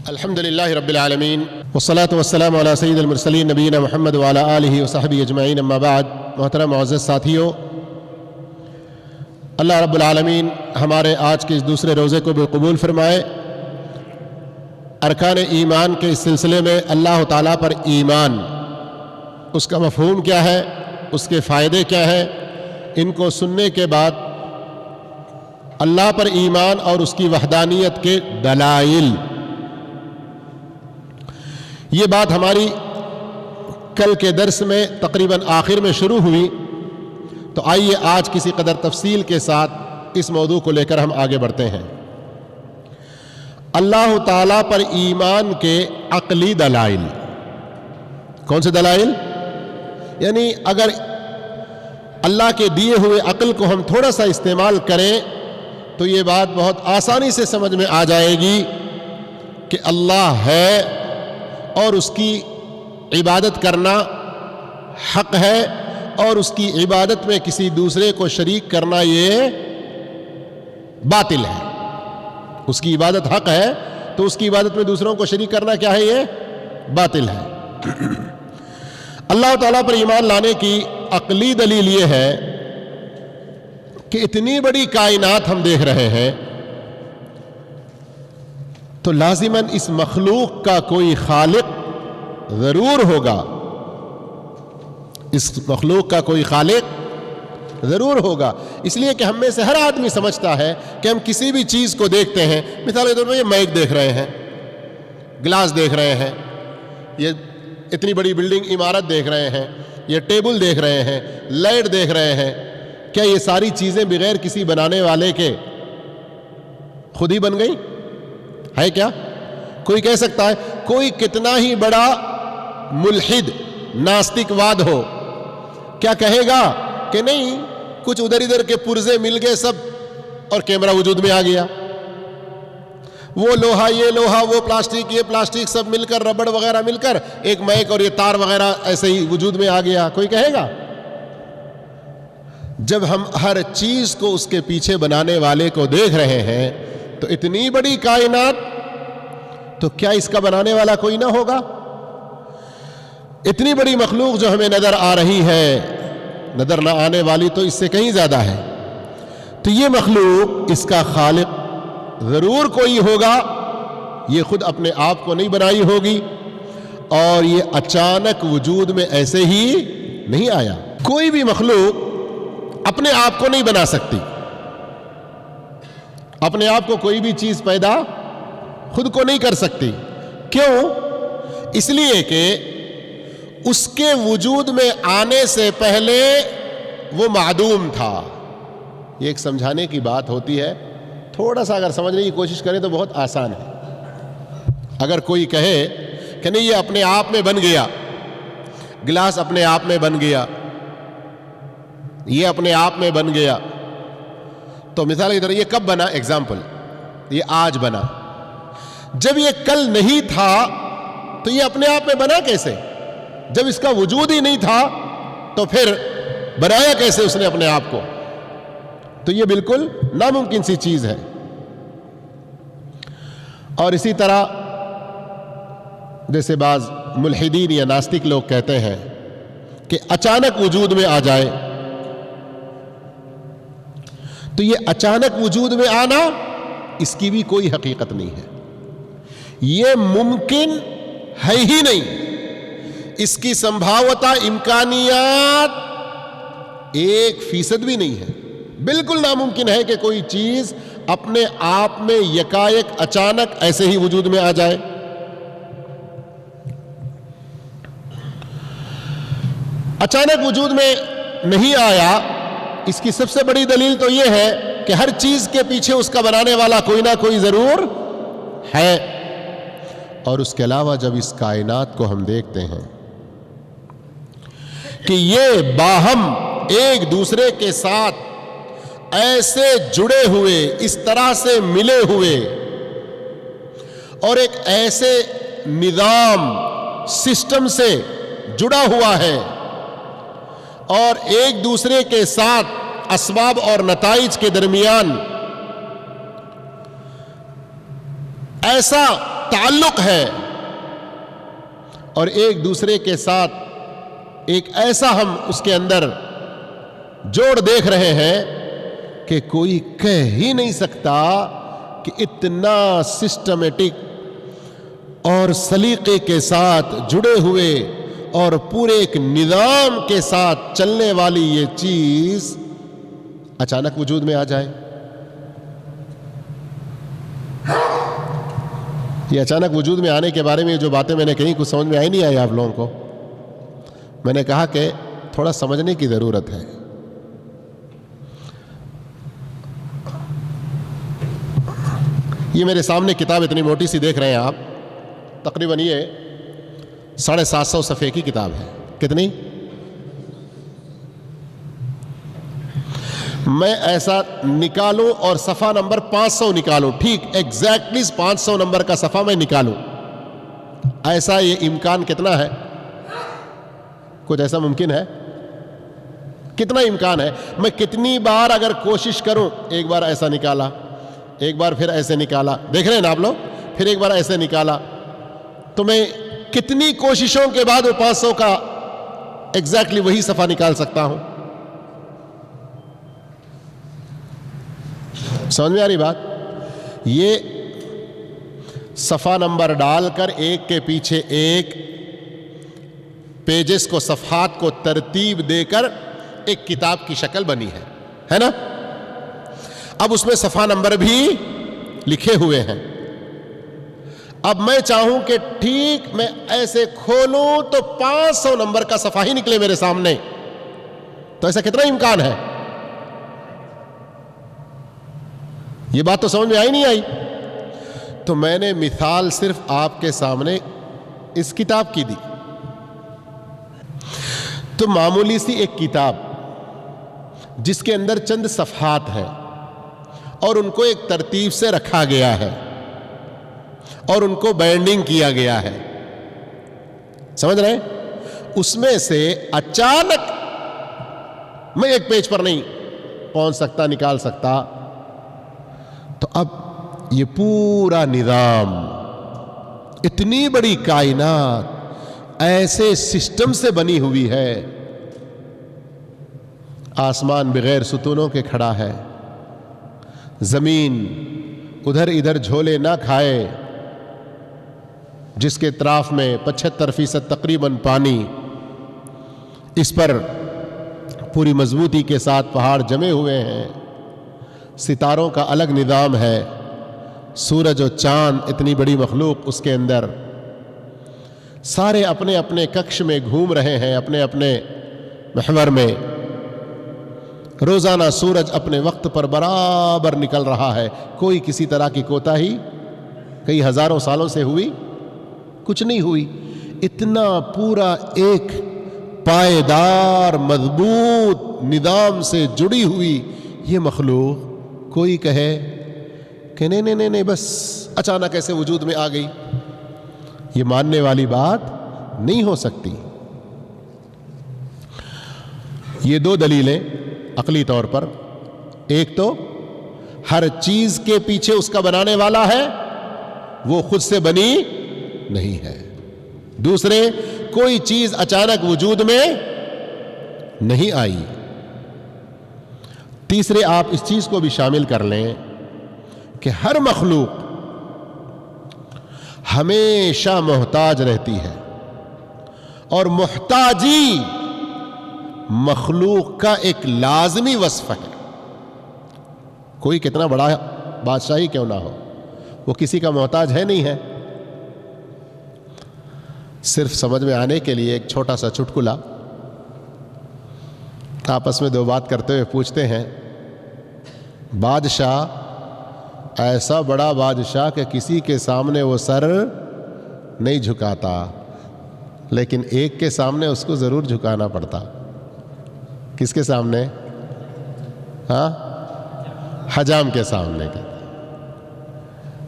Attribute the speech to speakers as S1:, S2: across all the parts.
S1: الحمد للہ رب العالمین والصلاة والسلام علی سید المرسلین نبینا محمد وعلی آلہ وصحبہ اجمعین، اما بعد۔ محترم معزز ساتھیو، اللہ رب العالمین ہمارے آج کے اس دوسرے روزے کو بھی قبول فرمائے۔ ارکان ایمان کے اس سلسلے میں اللہ تعالیٰ پر ایمان، اس کا مفہوم کیا ہے، اس کے فائدے کیا ہیں، ان کو سننے کے بعد اللہ پر ایمان اور اس کی وحدانیت کے دلائل، یہ بات ہماری کل کے درس میں تقریباً آخر میں شروع ہوئی، تو آئیے آج کسی قدر تفصیل کے ساتھ اس موضوع کو لے کر ہم آگے بڑھتے ہیں۔ اللہ تعالیٰ پر ایمان کے عقلی دلائل، کون سے دلائل؟ یعنی اگر اللہ کے دیے ہوئے عقل کو ہم تھوڑا سا استعمال کریں تو یہ بات بہت آسانی سے سمجھ میں آ جائے گی کہ اللہ ہے اور اس کی عبادت کرنا حق ہے، اور اس کی عبادت میں کسی دوسرے کو شریک کرنا یہ باطل ہے۔ اس کی عبادت حق ہے تو اس کی عبادت میں دوسروں کو شریک کرنا کیا ہے؟ یہ باطل ہے۔ اللہ تعالیٰ پر ایمان لانے کی عقلی دلیل یہ ہے کہ اتنی بڑی کائنات ہم دیکھ رہے ہیں تو لازماً اس مخلوق کا کوئی خالق ضرور ہوگا، اس مخلوق کا کوئی خالق ضرور ہوگا۔ اس لیے کہ ہم میں سے ہر آدمی سمجھتا ہے کہ ہم کسی بھی چیز کو دیکھتے ہیں، مثال کے طور پر یہ مائک دیکھ رہے ہیں، گلاس دیکھ رہے ہیں، یہ اتنی بڑی بلڈنگ عمارت دیکھ رہے ہیں، یہ ٹیبل دیکھ رہے ہیں، لائٹ دیکھ رہے ہیں، کیا یہ ساری چیزیں بغیر کسی بنانے والے کے خود ہی بن گئی ہے؟ کیا کوئی کہہ سکتا ہے؟ کوئی کتنا ہی بڑا ملحد ناستک واد ہو، کیا کہے گا کہ نہیں کچھ ادھر ادھر کے پرزے مل گئے سب اور کیمرہ وجود میں آ گیا، وہ لوہا یہ لوہا، وہ پلاسٹک یہ پلاسٹک، سب مل کر ربڑ وغیرہ مل کر ایک مائک اور یہ تار وغیرہ ایسے ہی وجود میں آ گیا؟ کوئی کہے گا؟ جب ہم ہر چیز کو اس کے پیچھے بنانے والے کو دیکھ رہے ہیں تو اتنی بڑی کائنات، تو کیا اس کا بنانے والا کوئی نہ ہوگا؟ اتنی بڑی مخلوق جو ہمیں نظر آ رہی ہے، نظر نہ آنے والی تو اس سے کہیں زیادہ ہے، تو یہ مخلوق، اس کا خالق ضرور کوئی ہوگا، یہ خود اپنے آپ کو نہیں بنائی ہوگی، اور یہ اچانک وجود میں ایسے ہی نہیں آیا۔ کوئی بھی مخلوق اپنے آپ کو نہیں بنا سکتی، اپنے آپ کو کوئی بھی چیز پیدا خود کو نہیں کر سکتی۔ کیوں؟ اس لیے کہ اس کے وجود میں آنے سے پہلے وہ معدوم تھا۔ یہ ایک سمجھانے کی بات ہوتی ہے، تھوڑا سا اگر سمجھنے کی کوشش کریں تو بہت آسان ہے۔ اگر کوئی کہے کہ نہیں یہ اپنے آپ میں بن گیا، گلاس اپنے آپ میں بن گیا، یہ اپنے آپ میں بن گیا، تو مثال کی طرح یہ کب بنا؟ ایگزامپل، یہ آج بنا۔ جب یہ کل نہیں تھا تو یہ اپنے آپ میں بنا کیسے؟ جب اس کا وجود ہی نہیں تھا تو پھر بنایا کیسے اس نے اپنے آپ کو؟ تو یہ بالکل ناممکن سی چیز ہے۔ اور اسی طرح جیسے بعض ملحدین یا ناستک لوگ کہتے ہیں کہ اچانک وجود میں آ جائے، تو یہ اچانک وجود میں آنا، اس کی بھی کوئی حقیقت نہیں ہے، یہ ممکن ہے ہی نہیں، اس کی سمبھاوتا امکانیات 1% بھی نہیں ہے۔ بالکل ناممکن ہے کہ کوئی چیز اپنے آپ میں یکایک اچانک ایسے ہی وجود میں آ جائے۔ اچانک وجود میں نہیں آیا، اس کی سب سے بڑی دلیل تو یہ ہے کہ ہر چیز کے پیچھے اس کا بنانے والا کوئی نہ کوئی ضرور ہے۔ اور اس کے علاوہ جب اس کائنات کو ہم دیکھتے ہیں کہ یہ باہم ایک دوسرے کے ساتھ ایسے جڑے ہوئے، اس طرح سے ملے ہوئے، اور ایک ایسے نظام سسٹم سے جڑا ہوا ہے، اور ایک دوسرے کے ساتھ اسباب اور نتائج کے درمیان ایسا تعلق ہے اور ایک دوسرے کے ساتھ ایک ایسا ہم اس کے اندر جوڑ دیکھ رہے ہیں کہ کوئی کہہ ہی نہیں سکتا کہ اتنا سسٹمیٹک اور سلیقے کے ساتھ جڑے ہوئے اور پورے ایک نظام کے ساتھ چلنے والی یہ چیز اچانک وجود میں آ جائے. یہ اچانک وجود میں آنے کے بارے میں جو باتیں میں نے کہیں کچھ سمجھ میں آئی نہیں آئی آپ لوگوں کو؟ میں نے کہا کہ تھوڑا سمجھنے کی ضرورت ہے. یہ میرے سامنے کتاب اتنی موٹی سی دیکھ رہے ہیں آپ، تقریباً یہ 750 صفحے کی کتاب ہے. کتنی؟ میں ایسا نکالوں اور صفحہ نمبر 500 نکالوں، ٹھیک ایگزیکٹلی 500 نمبر کا صفحہ میں نکالوں، ایسا یہ امکان کتنا ہے؟ کچھ ایسا ممکن ہے؟ کتنا امکان ہے؟ میں کتنی بار اگر کوشش کروں، ایک بار ایسا نکالا، ایک بار پھر ایسے نکالا، دیکھ رہے ہیں نا آپ لوگ، پھر ایک بار ایسے نکالا، تو میں کتنی کوششوں کے بعد وہ 500 کا ایگزیکٹلی وہی صفحہ نکال سکتا ہوں؟ سمجھ میں آ رہی بات؟ یہ صفحہ نمبر ڈال کر ایک کے پیچھے ایک پیجز کو، صفحات کو ترتیب دے کر ایک کتاب کی شکل بنی ہے نا؟ اب اس میں صفحہ نمبر بھی لکھے ہوئے ہیں. اب میں چاہوں کہ ٹھیک میں ایسے کھولوں تو 500 نمبر کا صفحہ ہی نکلے میرے سامنے، تو ایسا کتنا امکان ہے؟ یہ بات تو سمجھ میں آئی نہیں آئی؟ تو میں نے مثال صرف آپ کے سامنے اس کتاب کی دی. تو معمولی سی ایک کتاب جس کے اندر چند صفحات ہیں اور ان کو ایک ترتیب سے رکھا گیا ہے اور ان کو بائنڈنگ کیا گیا ہے، سمجھ رہے ہیں؟ اس میں سے اچانک میں ایک پیج پر نہیں پہنچ سکتا، نکال سکتا. تو اب یہ پورا نظام، اتنی بڑی کائنات ایسے سسٹم سے بنی ہوئی ہے، آسمان بغیر ستونوں کے کھڑا ہے، زمین ادھر ادھر جھولے نہ کھائے، جس کے اطراف میں 75% تقریباً پانی، اس پر پوری مضبوطی کے ساتھ پہاڑ جمے ہوئے ہیں، ستاروں کا الگ نظام ہے، سورج و چاند اتنی بڑی مخلوق اس کے اندر، سارے اپنے اپنے ککش میں گھوم رہے ہیں، اپنے اپنے محور میں. روزانہ سورج اپنے وقت پر برابر نکل رہا ہے، کوئی کسی طرح کی کوتاہی کئی ہزاروں سالوں سے ہوئی کچھ نہیں ہوئی. اتنا پورا ایک پائیدار مضبوط نظام سے جڑی ہوئی یہ مخلوق، کوئی کہے کہ نہیں بس اچانک ایسے وجود میں آ گئی، یہ ماننے والی بات نہیں ہو سکتی. یہ دو دلیلیں عقلی طور پر، ایک تو ہر چیز کے پیچھے اس کا بنانے والا ہے، وہ خود سے بنی نہیں ہے. دوسرے، کوئی چیز اچانک وجود میں نہیں آئی. تیسرے، آپ اس چیز کو بھی شامل کر لیں کہ ہر مخلوق ہمیشہ محتاج رہتی ہے، اور محتاجی مخلوق کا ایک لازمی وصف ہے. کوئی کتنا بڑا بادشاہ ہی کیوں نہ ہو، وہ کسی کا محتاج ہے نہیں ہے. صرف سمجھ میں آنے کے لیے ایک چھوٹا سا چٹکلا، آپس میں دو بات کرتے ہوئے پوچھتے ہیں، بادشاہ ایسا بڑا بادشاہ کہ کسی کے سامنے وہ سر نہیں جھکاتا، لیکن ایک کے سامنے اس کو ضرور جھکانا پڑتا. کس کے سامنے؟ ہاں، حجام کے سامنے.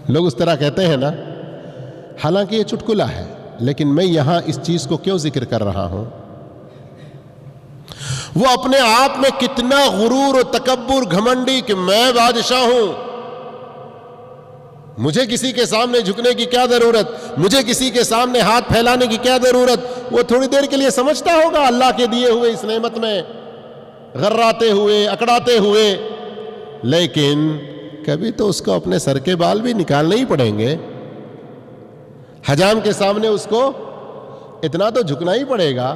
S1: لوگ اس طرح کہتے ہیں نا، حالانکہ یہ چٹکلا ہے، لیکن میں یہاں اس چیز کو کیوں ذکر کر رہا ہوں؟ وہ اپنے آپ میں کتنا غرور و تکبر، گھمنڈی کہ میں بادشاہ ہوں، مجھے کسی کے سامنے جھکنے کی کیا ضرورت، مجھے کسی کے سامنے ہاتھ پھیلانے کی کیا ضرورت. وہ تھوڑی دیر کے لیے سمجھتا ہوگا اللہ کے دیے ہوئے اس نعمت میں غراتے ہوئے، اکڑاتے ہوئے، لیکن کبھی تو اس کو اپنے سر کے بال بھی نکالنے ہی پڑیں گے. حجام کے سامنے اس کو اتنا تو جھکنا ہی پڑے گا.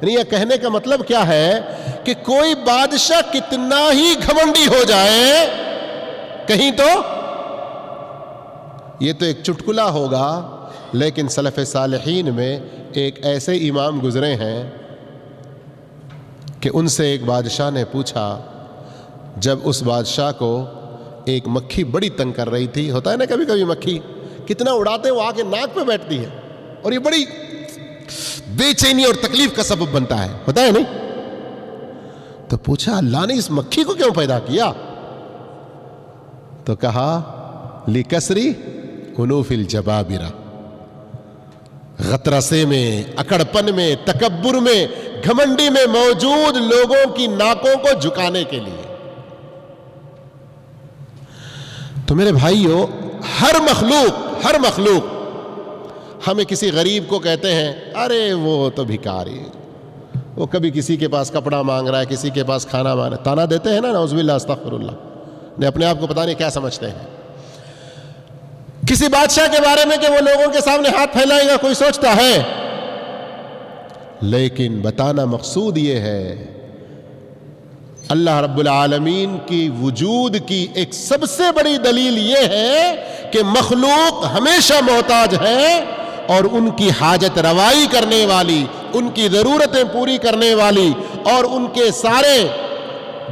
S1: یعنی یہ کہنے کا مطلب کیا ہے کہ کوئی بادشاہ کتنا ہی گھمنڈی ہو جائے کہیں تو یہ تو ایک چٹکلا ہوگا. لیکن سلف صالحین میں ایک ایسے امام گزرے ہیں کہ ان سے ایک بادشاہ نے پوچھا، جب اس بادشاہ کو ایک مکھی بڑی تنگ کر رہی تھی. ہوتا ہے نا کبھی کبھی مکھی کتنا اڑاتے وہ آ کے ناک پہ بیٹھتی ہے اور یہ بڑی بے چینی اور تکلیف کا سبب بنتا ہے، ہوتا ہے نہیں؟ تو پوچھا اللہ نے اس مکھی کو کیوں پیدا کیا؟ تو کہا لکسری انوف الجبابرہ، غطرسے میں، اکڑپن میں، تکبر میں، گھمنڈی میں موجود لوگوں کی ناکوں کو جھکانے کے لیے. تو میرے بھائیو، ہر مخلوق ہمیں کسی غریب کو کہتے ہیں ارے وہ تو بھکاری، وہ کبھی کسی کے پاس کپڑا مانگ رہا ہے، کسی کے پاس کھانا مانگ رہا ہے، تانا دیتے ہیں نا، نعوذ باللہ استغفر اللہ، نے اپنے آپ کو پتہ نہیں کیا سمجھتے ہیں. کسی بادشاہ کے بارے میں کہ وہ لوگوں کے سامنے ہاتھ پھیلائے گا کوئی سوچتا ہے، لیکن بتانا مقصود یہ ہے اللہ رب العالمین کی وجود کی ایک سب سے بڑی دلیل یہ ہے کہ مخلوق ہمیشہ محتاج ہے، اور ان کی حاجت روائی کرنے والی، ان کی ضرورتیں پوری کرنے والی، اور ان کے سارے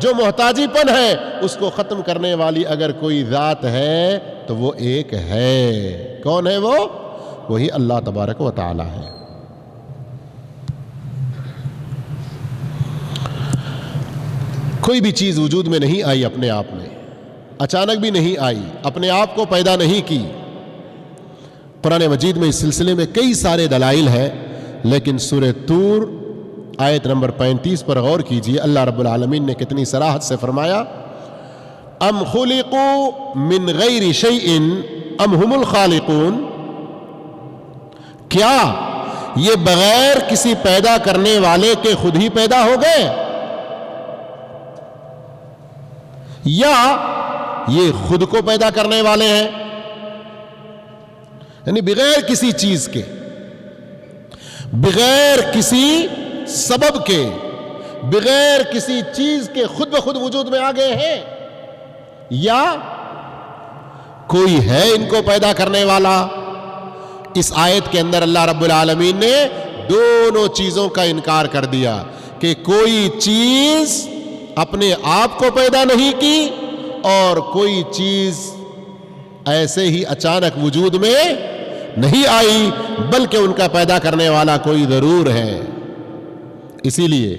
S1: جو محتاجی پن ہے اس کو ختم کرنے والی اگر کوئی ذات ہے تو وہ ایک ہے. کون ہے وہ؟ وہی اللہ تبارک و تعالی ہے. کوئی بھی چیز وجود میں نہیں آئی اپنے آپ میں، اچانک بھی نہیں آئی، اپنے آپ کو پیدا نہیں کی. قرآن مجید میں اس سلسلے میں کئی سارے دلائل ہیں، لیکن سورہ طور آیت نمبر 35 پر غور کیجئے. اللہ رب العالمین نے کتنی صراحت سے فرمایا، ام خلقوا من غیر شیء ام هم الخالقون، کیا یہ بغیر کسی پیدا کرنے والے کے خود ہی پیدا ہو گئے، یا یہ خود کو پیدا کرنے والے ہیں؟ یعنی بغیر کسی چیز کے، بغیر کسی سبب کے، بغیر کسی چیز کے خود بخود وجود میں آ گئے ہیں، یا کوئی ہے ان کو پیدا کرنے والا؟ اس آیت کے اندر اللہ رب العالمین نے دونوں چیزوں کا انکار کر دیا کہ کوئی چیز اپنے آپ کو پیدا نہیں کی، اور کوئی چیز ایسے ہی اچانک وجود میں نہیں آئی، بلکہ ان کا پیدا کرنے والا کوئی ضرور ہے. اسی لیے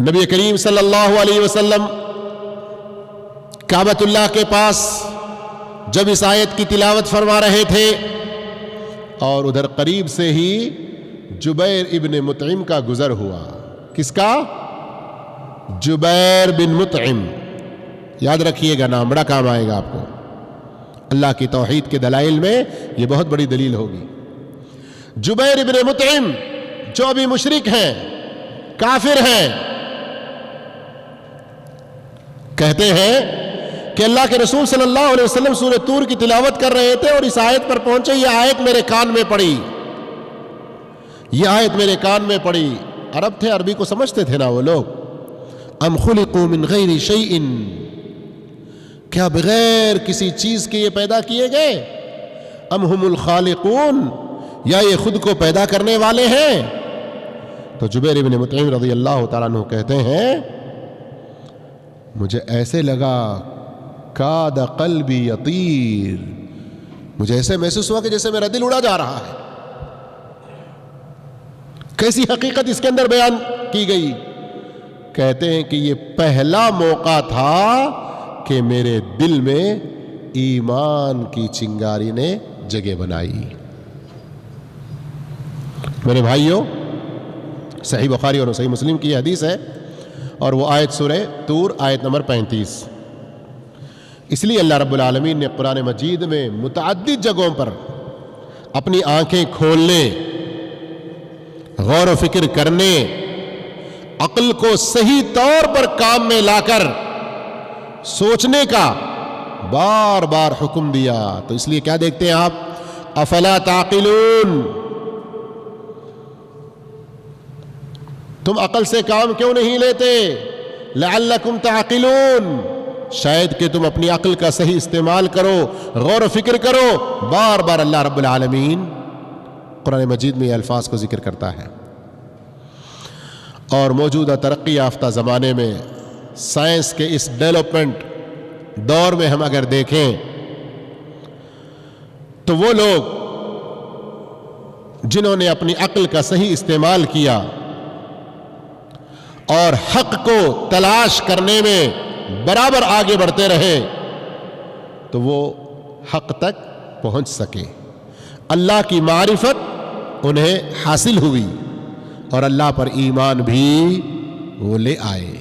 S1: نبی کریم صلی اللہ علیہ وسلم کعبۃ اللہ کے پاس جب اس آیت کی تلاوت فرما رہے تھے، اور ادھر قریب سے ہی جبیر ابن مطعم کا گزر ہوا. کس کا؟ جبیر بن مطعم. یاد رکھیے گا نام، بڑا کام آئے گا آپ کو. اللہ کی توحید کے دلائل میں یہ بہت بڑی دلیل ہوگی. جبیر ابن مطعم جو بھی مشرک ہیں، کافر ہیں، کہتے ہیں کہ اللہ کے رسول صلی اللہ علیہ وسلم سورہ طور کی تلاوت کر رہے تھے اور اس آیت پر پہنچے. یہ آیت میرے کان میں پڑی، یہ آیت میرے کان میں پڑی. عرب تھے، عربی کو سمجھتے تھے نا وہ لوگ. ام خلقوا من غیر شیء، کیا بغیر کسی چیز کے یہ پیدا کیے گئے؟ ام هم الخالقون، یا یہ خود کو پیدا کرنے والے ہیں؟ تو جبیر ابن مطعم رضی اللہ تعالیٰ عنہ کہتے ہیں مجھے ایسے لگا کاد قلبی یطیر، مجھے ایسے محسوس ہوا کہ جیسے میرا دل اڑا جا رہا ہے. کیسی حقیقت اس کے اندر بیان کی گئی؟ کہتے ہیں کہ یہ پہلا موقع تھا کہ میرے دل میں ایمان کی چنگاری نے جگہ بنائی. میرے بھائیوں، صحیح بخاری اور صحیح مسلم کی یہ حدیث ہے، اور وہ آیت سورہ طور آیت نمبر 35. اس لیے اللہ رب العالمین نے قرآن مجید میں متعدد جگہوں پر اپنی آنکھیں کھولنے، غور و فکر کرنے، عقل کو صحیح طور پر کام میں لا کر سوچنے کا بار بار حکم دیا۔ تو اس لیے کیا دیکھتے ہیں آپ، افلا تعقلون، تم عقل سے کام کیوں نہیں لیتے، لعلکم تعقلون، شاید کہ تم اپنی عقل کا صحیح استعمال کرو، غور و فکر کرو۔ بار بار اللہ رب العالمین قرآن مجید میں یہ الفاظ کو ذکر کرتا ہے۔ اور موجودہ ترقی یافتہ زمانے میں سائنس کے اس ڈیولپمنٹ دور میں ہم اگر دیکھیں تو وہ لوگ جنہوں نے اپنی عقل کا صحیح استعمال کیا اور حق کو تلاش کرنے میں برابر آگے بڑھتے رہے تو وہ حق تک پہنچ سکے، اللہ کی معرفت انہیں حاصل ہوئی اور اللہ پر ایمان بھی وہ لے آئے۔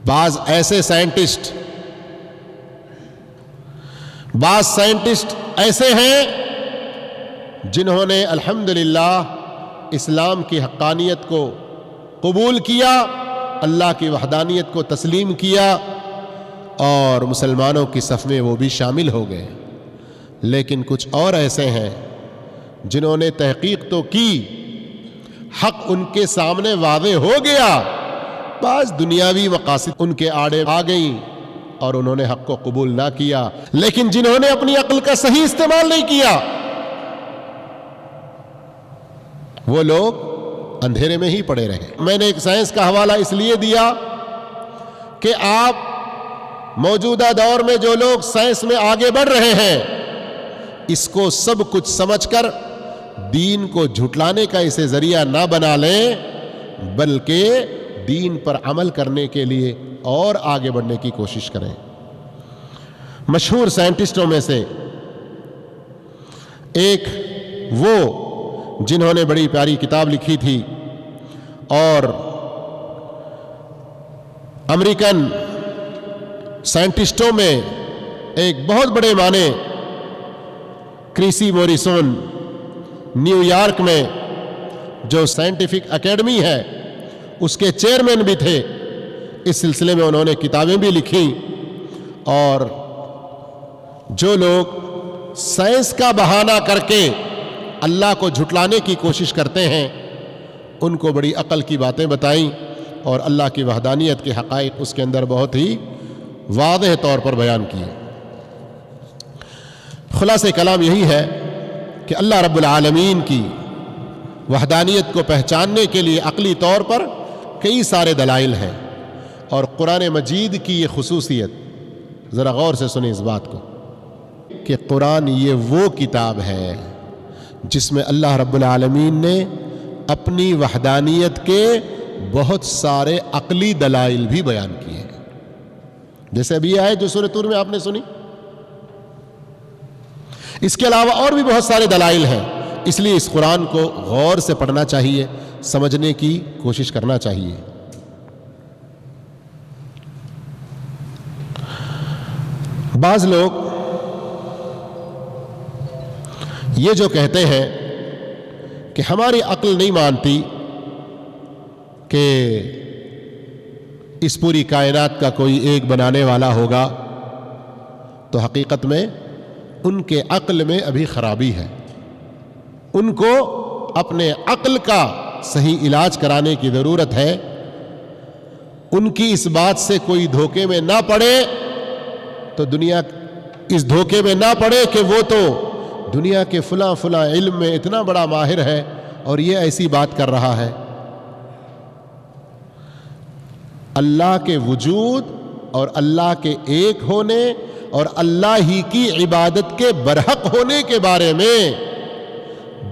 S1: بعض سائنٹسٹ ایسے ہیں جنہوں نے الحمدللہ اسلام کی حقانیت کو قبول کیا، اللہ کی وحدانیت کو تسلیم کیا اور مسلمانوں کی صف میں وہ بھی شامل ہو گئے۔ لیکن کچھ اور ایسے ہیں جنہوں نے تحقیق تو کی، حق ان کے سامنے واضح ہو گیا، بعض دنیاوی مقاصد ان کے آڑے آ گئیں اور انہوں نے حق کو قبول نہ کیا۔ لیکن جنہوں نے اپنی عقل کا صحیح استعمال نہیں کیا وہ لوگ اندھیرے میں ہی پڑے رہے۔ میں نے ایک سائنس کا حوالہ اس لیے دیا کہ آپ موجودہ دور میں جو لوگ سائنس میں آگے بڑھ رہے ہیں اس کو سب کچھ سمجھ کر دین کو جھٹلانے کا اسے ذریعہ نہ بنا لیں، بلکہ دین پر عمل کرنے کے لیے اور آگے بڑھنے کی کوشش کریں۔ مشہور سائنٹسٹوں میں سے ایک وہ جنہوں نے بڑی پیاری کتاب لکھی تھی اور امریکن سائنٹسٹوں میں ایک بہت بڑے معنی کریسی موریسون، نیو یارک میں جو سائنٹیفک اکیڈمی ہے اس کے چیئرمین بھی تھے۔ اس سلسلے میں انہوں نے کتابیں بھی لکھی، اور جو لوگ سائنس کا بہانہ کر کے اللہ کو جھٹلانے کی کوشش کرتے ہیں ان کو بڑی عقل کی باتیں بتائیں اور اللہ کی وحدانیت کے حقائق اس کے اندر بہت ہی واضح طور پر بیان کیے۔ خلاصہ کلام یہی ہے کہ اللہ رب العالمین کی وحدانیت کو پہچاننے کے لیے عقلی طور پر کئی سارے دلائل ہیں، اور قرآن مجید کی یہ خصوصیت، ذرا غور سے سنیں اس بات کو، کہ قرآن یہ وہ کتاب ہے جس میں اللہ رب العالمین نے اپنی وحدانیت کے بہت سارے عقلی دلائل بھی بیان کیے ہیں، جیسے ابھی آئے جو سورۃ طور میں آپ نے سنی۔ اس کے علاوہ اور بھی بہت سارے دلائل ہیں، اس لیے اس قرآن کو غور سے پڑھنا چاہیے، سمجھنے کی کوشش کرنا چاہیے۔ بعض لوگ یہ جو کہتے ہیں کہ ہماری عقل نہیں مانتی کہ اس پوری کائنات کا کوئی ایک بنانے والا ہوگا، تو حقیقت میں ان کے عقل میں ابھی خرابی ہے۔ ان کو اپنے عقل کا صحیح علاج کرانے کی ضرورت ہے۔ ان کی اس بات سے کوئی دھوکے میں نہ پڑے، تو دنیا اس دھوکے میں نہ پڑے کہ وہ تو دنیا کے فلاں فلاں علم میں اتنا بڑا ماہر ہے اور یہ ایسی بات کر رہا ہے۔ اللہ کے وجود اور اللہ کے ایک ہونے اور اللہ ہی کی عبادت کے برحق ہونے کے بارے میں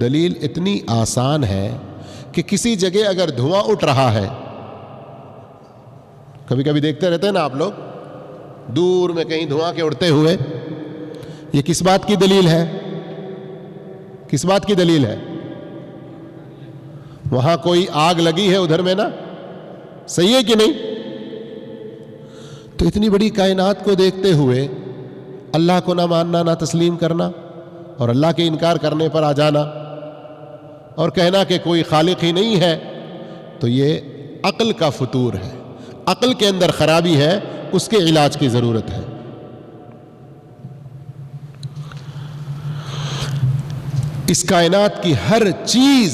S1: دلیل اتنی آسان ہے کہ کسی جگہ اگر دھواں اٹھ رہا ہے، کبھی کبھی دیکھتے رہتے ہیں نا آپ لوگ، دور میں کہیں دھواں کے اڑتے ہوئے، یہ کس بات کی دلیل ہے؟ کس بات کی دلیل ہے؟ وہاں کوئی آگ لگی ہے ادھر میں نا، صحیح ہے کہ نہیں؟ تو اتنی بڑی کائنات کو دیکھتے ہوئے اللہ کو نہ ماننا، نہ تسلیم کرنا، اور اللہ کے انکار کرنے پر آ جانا اور کہنا کہ کوئی خالق ہی نہیں ہے، تو یہ عقل کا فتور ہے، عقل کے اندر خرابی ہے، اس کے علاج کی ضرورت ہے۔ اس کائنات کی ہر چیز،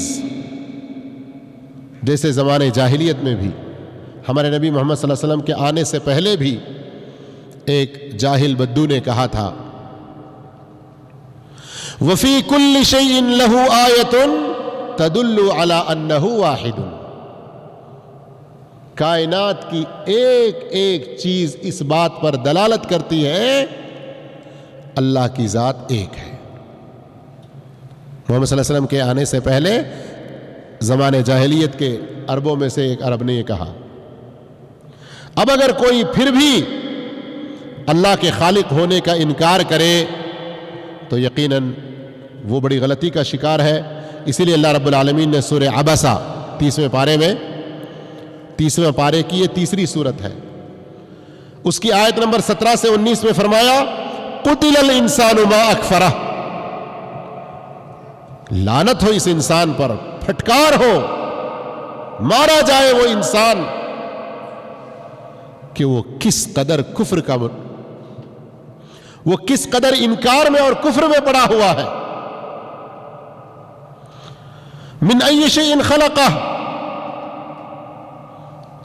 S1: جیسے زمانے جاہلیت میں بھی، ہمارے نبی محمد صلی اللہ علیہ وسلم کے آنے سے پہلے بھی ایک جاہل بدو نے کہا تھا وَفِي كُلِّ شَيْءٍ لَهُ آیَةٌ تَدُلُّ عَلَىٰ أَنَّهُ وَاحِدٌ، کائنات کی ایک ایک چیز اس بات پر دلالت کرتی ہے اللہ کی ذات ایک ہے۔ محمد صلی اللہ علیہ وسلم کے آنے سے پہلے زمانے جاہلیت کے عربوں میں سے ایک عرب نے یہ کہا۔ اب اگر کوئی پھر بھی اللہ کے خالق ہونے کا انکار کرے تو یقیناً وہ بڑی غلطی کا شکار ہے۔ اسی لیے اللہ رب العالمین نے سورہ عبسہ 30ویں پارے میں، 30ویں پارے کی یہ تیسری صورت ہے، اس کی آیت نمبر 17 سے 19 میں فرمایا قتل الانسان ما اکفرہ، لعنت ہو اس انسان پر، پھٹکار ہو، مارا جائے وہ انسان کہ وہ کس قدر کفر کا، وہ کس قدر انکار میں اور کفر میں پڑا ہوا ہے۔ من ای شیء خلقہ،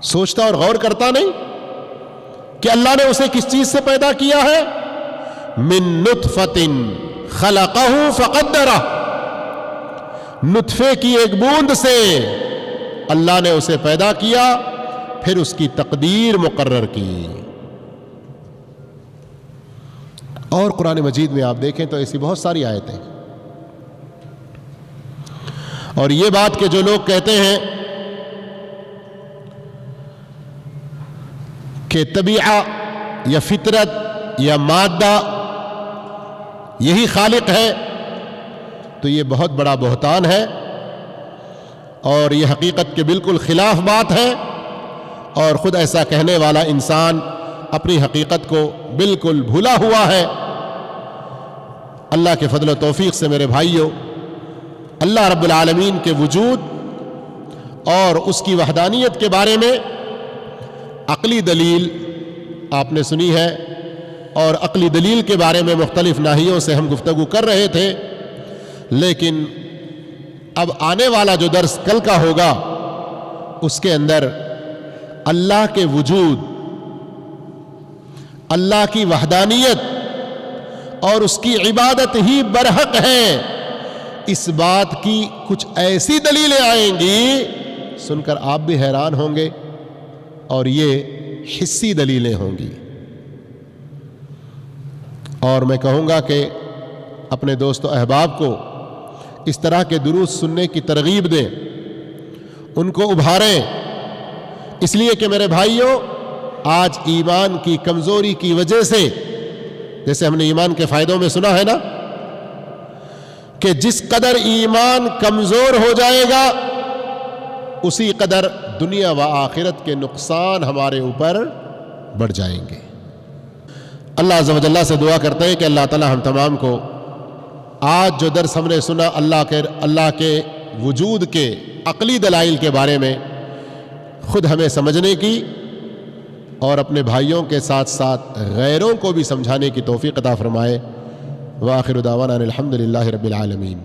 S1: سوچتا اور غور کرتا نہیں کہ اللہ نے اسے کس چیز سے پیدا کیا ہے؟ من نطفۃ خلقہ فقدرہ، نطفے کی ایک بوند سے اللہ نے اسے پیدا کیا، پھر اس کی تقدیر مقرر کی۔ اور قرآن مجید میں آپ دیکھیں تو ایسی بہت ساری آیتیں، اور یہ بات کہ جو لوگ کہتے ہیں کہ طبیعہ یا فطرت یا مادہ یہی خالق ہے، تو یہ بہت بڑا بہتان ہے، اور یہ حقیقت کے بالکل خلاف بات ہے، اور خود ایسا کہنے والا انسان اپنی حقیقت کو بالکل بھولا ہوا ہے۔ اللہ کے فضل و توفیق سے میرے بھائیوں، اللہ رب العالمین کے وجود اور اس کی وحدانیت کے بارے میں عقلی دلیل آپ نے سنی ہے، اور عقلی دلیل کے بارے میں مختلف ناحیوں سے ہم گفتگو کر رہے تھے، لیکن اب آنے والا جو درس کل کا ہوگا اس کے اندر اللہ کے وجود، اللہ کی وحدانیت اور اس کی عبادت ہی برحق ہے، اس بات کی کچھ ایسی دلیلیں آئیں گی سن کر آپ بھی حیران ہوں گے، اور یہ حسی دلیلیں ہوں گی۔ اور میں کہوں گا کہ اپنے دوست و احباب کو اس طرح کے دروس سننے کی ترغیب دیں، ان کو ابھاریں، اس لیے کہ میرے بھائیوں آج ایمان کی کمزوری کی وجہ سے، جیسے ہم نے ایمان کے فائدوں میں سنا ہے نا کہ جس قدر ایمان کمزور ہو جائے گا اسی قدر دنیا و آخرت کے نقصان ہمارے اوپر بڑھ جائیں گے۔ اللہ عز و جل سے دعا کرتے ہیں کہ اللہ تعالی ہم تمام کو آج جو درس ہم نے سنا اللہ کے وجود کے عقلی دلائل کے بارے میں خود ہمیں سمجھنے کی اور اپنے بھائیوں کے ساتھ ساتھ غیروں کو بھی سمجھانے کی توفیق عطا فرمائے۔ وآخر دعوانا الحمد للہ رب العالمین۔